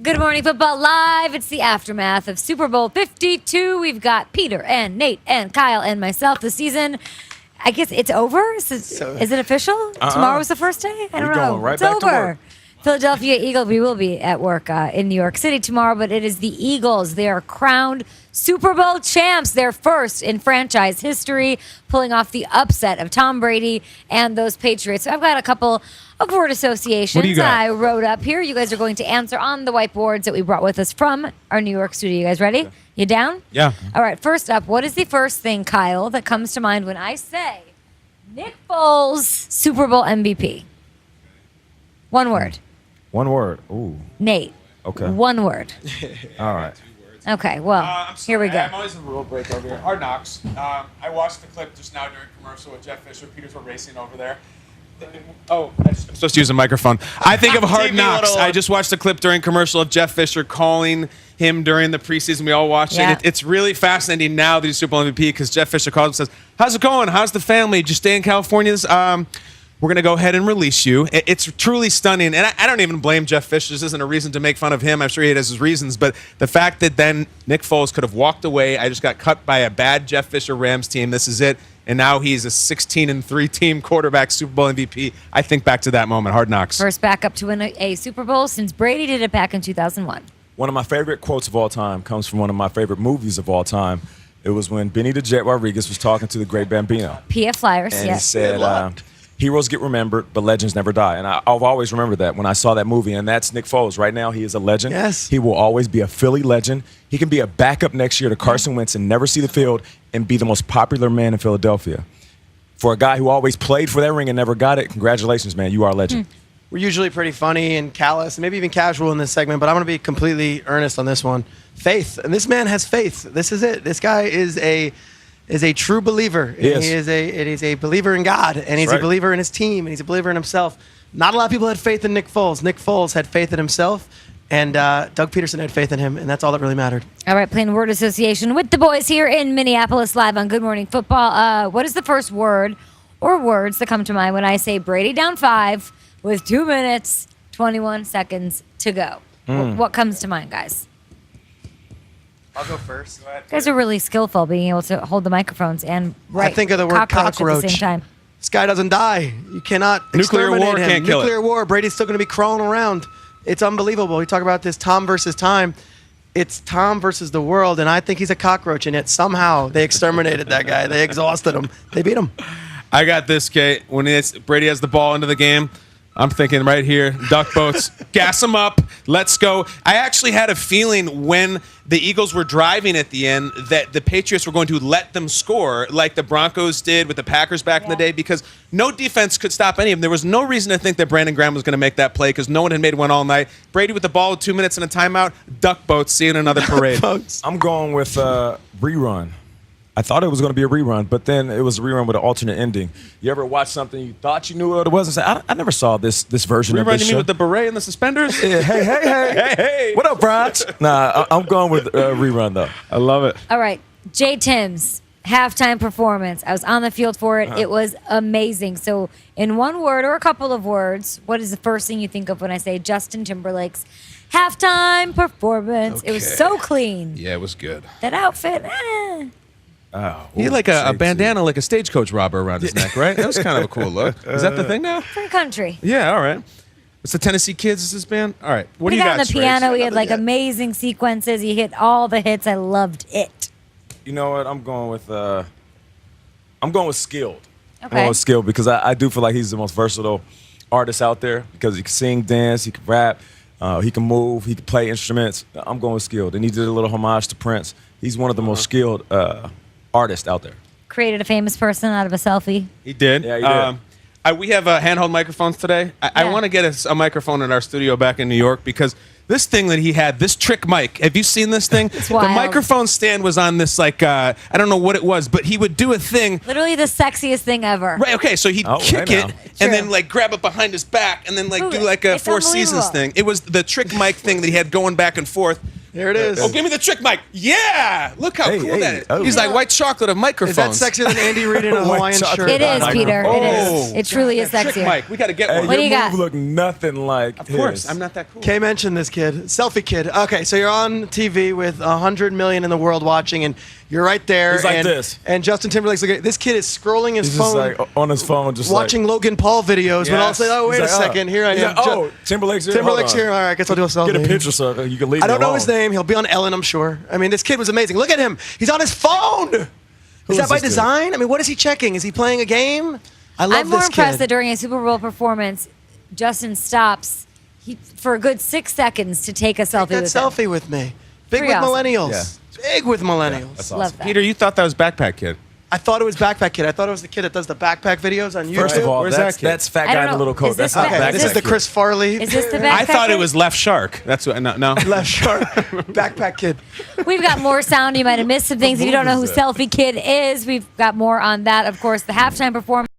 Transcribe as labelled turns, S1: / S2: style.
S1: Good Morning Football Live. It's the aftermath of Super Bowl 52. We've got Peter and Nate and Kyle and myself this season. I guess it's over? Is it official? Tomorrow's the first day? I don't know.
S2: Going right
S1: it's
S2: back
S1: over.
S2: to work.
S1: Philadelphia Eagles, we will be at work in New York City tomorrow, but it is the Eagles. They are crowned Super Bowl champs. They're first in franchise history, pulling off the upset of Tom Brady and those Patriots. So I've got a couple of word associations
S3: What do you got?
S1: I wrote up here. You guys are going to answer on the whiteboards that we brought with us from our New York studio. You guys ready? You down?
S3: Yeah.
S1: All right, first up, what is the first thing, Kyle, that comes to mind when I say Nick Foles, Super Bowl MVP? One word.
S2: One word. Ooh.
S1: Nate.
S2: Okay.
S1: One word.
S2: All right.
S1: Okay, well,
S4: I'm
S1: here we
S4: sorry,
S1: go.
S4: I'm always a rule break over here. Hard Knocks. I watched the clip just now during commercial with Jeff Fisher. Peters were racing over there. Oh, I'm supposed to use a microphone. I think of Hard
S5: TV
S4: Knocks.
S5: little-
S4: I just watched a clip during commercial of Jeff Fisher calling him during the preseason. We all watched
S1: Yeah.
S4: it. It's really fascinating now that he's Super Bowl MVP because Jeff Fisher calls and says, "How's it going? How's the family? Did you stay in California? We're going to go ahead and release you." It's truly stunning. And I don't even blame Jeff Fisher. This isn't a reason to make fun of him. I'm sure he has his reasons. But the fact that then Nick Foles could have walked away, I just got cut by a bad Jeff Fisher Rams team. This is it. And now he's a 16-3 team quarterback, Super Bowl MVP. I think back to that moment. Hard Knocks.
S1: First backup to win a Super Bowl since Brady did it back in 2001.
S2: One of my favorite quotes of all time comes from one of my favorite movies of all time. It was when Benny the Jet Rodriguez was talking to the great Bambino.
S1: PF Flyers,
S2: And he
S1: yes.
S2: said, heroes get remembered, but legends never die. And I've always remembered that when I saw that movie. And that's Nick Foles. Right now, he is a legend.
S5: Yes.
S2: He will always be a Philly legend. He can be a backup next year to Carson Wentz and never see the field and be the most popular man in Philadelphia. For a guy who always played for that ring and never got it, congratulations, man. You are a legend.
S5: We're usually pretty funny and callous, maybe even casual in this segment, but I'm going to be completely earnest on this one. Faith. And this man has faith. This is it. This guy is a true believer.
S2: Yes.
S5: He's a believer in God, and he's
S2: right.
S5: a believer in his team, and he's a believer in himself. Not a lot of people had faith in Nick Foles. Nick Foles had faith in himself, and Doug Peterson had faith in him, and that's all that really mattered.
S1: All right, playing word association with the boys here in Minneapolis live on Good Morning Football. What is the first word or words that come to mind when I say Brady down 5 with 2 minutes, 21 seconds to go? What comes to mind, guys?
S5: I'll go first.
S1: You guys are really skillful being able to hold the microphones and write
S5: I think of the word cockroach.
S1: at the same time.
S5: This guy doesn't die. You cannot
S4: Nuclear war
S5: exterminate him.
S4: can't kill it.
S5: Nuclear war. Brady's still going to be crawling around. It's unbelievable. We talk about this Tom versus time. It's Tom versus the world, and I think he's a cockroach, and yet somehow they exterminated that guy. They exhausted him. They beat him.
S4: I got this, Kate. When Brady has the ball into the game, I'm thinking right here, duck boats, gas them up, let's go. I actually had a feeling when the Eagles were driving at the end that the Patriots were going to let them score like the Broncos did with the Packers back in the day because no defense could stop any of them. There was no reason to think that Brandon Graham was going to make that play because no one had made one all night. Brady with the ball with 2 minutes and a timeout, duck boats, seeing another parade.
S2: I'm going with rerun. I thought it was going to be a rerun, but then it was a rerun with an alternate ending. You ever watch something you thought you knew what it was and say, I never saw this version of
S4: Rerun,
S2: this
S4: you
S2: show.
S4: mean with the beret and the suspenders?
S2: Yeah, hey.
S4: Hey.
S2: What up, Bronx? Nah, I'm going with rerun, though.
S4: I love it.
S1: All right, J. Tim's halftime performance. I was on the field for it. It was amazing. So, in one word or a couple of words, what is the first thing you think of when I say Justin Timberlake's halftime performance? It was so clean.
S3: Yeah, it was good.
S1: That outfit,
S2: Oh,
S4: He had like a bandana, like a stagecoach robber around his neck, right? That was kind of a cool look. Is that the thing now?
S1: for country.
S4: Yeah, all right. It's the Tennessee Kids, is this band? All right. What do
S1: He
S4: you
S1: got on
S4: got,
S1: the
S4: Strays?
S1: piano. He had like amazing sequences. He hit all the hits. I loved it.
S2: You know what? I'm going with skilled. I'm
S1: Okay.
S2: going with skilled because I do feel like he's the most versatile artist out there because he can sing, dance, he can rap, he can move, he can play instruments. I'm going with skilled. And he did a little homage to Prince. He's one of the most skilled artists out there.
S1: Created a famous person out of a selfie.
S4: He did.
S2: Yeah, he did.
S4: We have handheld microphones today. I
S1: Yeah.
S4: want to get a microphone in our studio back in New York because this thing that he had, this trick mic, have you seen this thing? The
S1: wild.
S4: microphone stand was on this, like, I don't know what it was, but he would do a thing.
S1: Literally the sexiest thing ever.
S4: Right, okay, so he'd kick
S2: hey
S4: it
S2: now.
S4: and then
S1: True.
S4: like grab it behind his back and then like
S1: Ooh,
S4: do like a
S1: it's
S4: Four Seasons
S1: unbelievable.
S4: thing. It was the trick mic thing that he had going back and forth.
S5: Here it is.
S4: Oh, give me the trick mic. Yeah. Look how
S2: Hey,
S4: cool
S2: hey,
S4: that is.
S2: oh.
S4: He's like white chocolate of microphones.
S5: Is that sexier than Andy Reid in a
S2: White
S5: Hawaiian
S2: chocolate.
S5: shirt?
S1: It is, Peter. It is.
S4: Oh.
S1: It truly is
S4: Trick
S1: sexier.
S4: mic. We got to get
S2: Hey,
S4: one.
S1: What do
S2: your
S1: you got?
S2: move look nothing like
S4: Of course.
S2: his.
S4: I'm not that cool.
S5: Kay mentioned this kid, selfie kid. Okay, so you're on TV with 100 million in the world watching, and you're right there.
S2: He's like
S5: and,
S2: this.
S5: And Justin Timberlake's like, this kid is scrolling his
S2: He's just
S5: phone,
S2: like on his phone, just
S5: watching Logan Paul videos. When I'll say, oh, wait a
S2: He's like,
S5: second, here I
S2: He's
S5: am.
S2: like, oh, Timberlake's here.
S5: Timberlake's
S2: Hold
S5: here.
S2: on.
S5: All right, I guess I'll do a selfie.
S2: Get a picture so you can leave
S5: I don't
S2: me
S5: know his
S2: alone.
S5: name. He'll be on Ellen, I'm sure. I mean, this kid was amazing. Look at him. He's on his phone. Is
S2: is
S5: that by
S2: this dude?
S5: design? I mean, what is he checking? Is he playing a game? I love
S1: I'm more
S5: this
S1: impressed
S5: kid.
S1: that during a Super Bowl performance, Justin stops for a good 6 seconds to take a selfie
S5: That
S1: with him.
S5: selfie with me. Big
S1: Pretty
S5: with
S1: awesome.
S5: millennials. Big with millennials.
S2: That's
S1: Love
S2: awesome.
S1: that.
S4: Peter, you thought that was Backpack Kid.
S5: I thought it was Backpack Kid. I thought it was the kid that does the backpack videos on YouTube.
S2: First of all,
S4: Where's
S2: that's,
S4: that kid?
S2: that's fat
S1: I
S2: guy
S1: don't
S2: in the
S1: know.
S2: little coat.
S1: Is this
S2: That's not
S1: back-
S5: okay, this is the
S2: Kid.
S5: Chris Farley.
S1: Is this the backpack?
S4: I thought it
S1: kid?
S4: was Left Shark. That's what. No.
S5: Left shark. Backpack Kid.
S1: We've got more sound. You might have missed some things. If you don't know who
S2: movie is that?
S1: Selfie Kid is, we've got more on that. Of course, the halftime performance.